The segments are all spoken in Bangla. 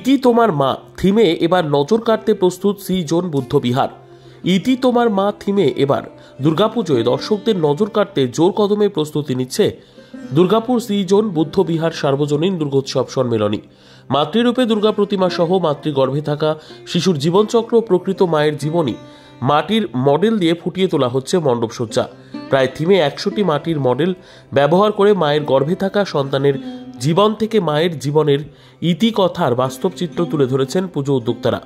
ইতি তোমার মা থিমে এবার নজর কাটতে প্রস্তুত সি জোন বুদ্ধবিহার। ইতি তোমার মা থিমে এবার দুর্গাপুজোয় দর্শকদের নজর কাটতে জোর কদমে প্রস্তুতি নিচ্ছে দুর্গাপুর সি জোন বুদ্ধবিহার সার্বজনীন দুর্গোৎসব সম্মেলনী। মাতৃরূপে দুর্গা প্রতিমা সহ মাতৃগর্ভে থাকা শিশুর জীবনচক্র, প্রকৃত মায়ের জীবনী মাটির মডেল দিয়ে ফুটিয়ে তোলা হচ্ছে মণ্ডপসজ্জা। প্রায় থিমে 100টি মাটির মডেল ব্যবহার করে মায়ের গর্ভে থাকা সন্তানের জীবন থেকে মায়ের জীবনের ইতিকথার বাস্তব চিত্র তুলে ধরেছেন পুজো উদ্যোক্তারা।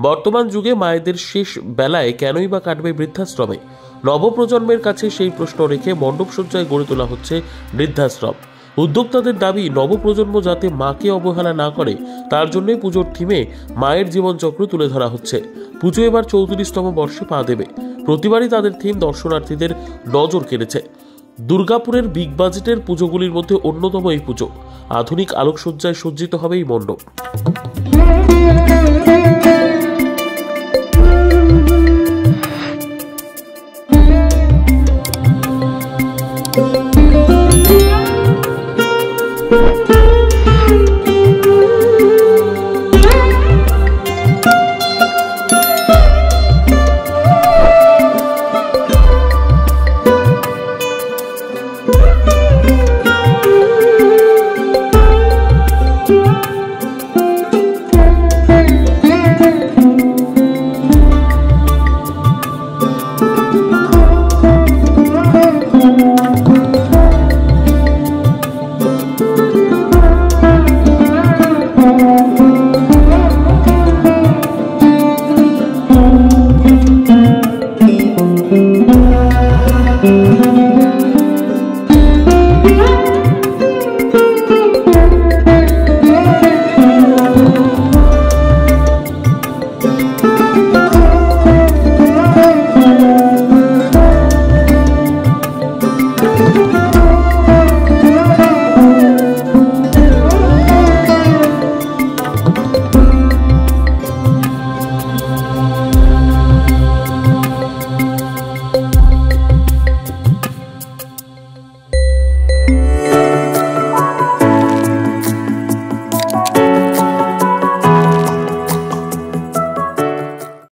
বর্তমান যুগে মায়েদের শেষ বেলায় কেনই বা কাটবে বৃদ্ধাশ্রমে? নবপ্রজন্মের কাছে সেই প্রশ্ন রেখে মণ্ডপসজ্জায় গড়ে তোলা হচ্ছে বৃদ্ধাশ্রম। উদ্যোক্তাদের দাবি, নবপ্রজন্ম যাতে মাকে অবহেলা না করে তার জন্যই পুজোর থিমে মায়ের জীবনচক্র তুলে ধরা হচ্ছে। পুজো এবার 34তম বর্ষে পা দেবে। প্রতিবারই তাদের থিম দর্শনার্থীদের নজর কেড়েছে। দুর্গাপুরের বিগ বাজেটের পুজোগুলির মধ্যে অন্যতম এই পুজো। আধুনিক আলোকসজ্জায় সজ্জিত হবে এই মণ্ডপ।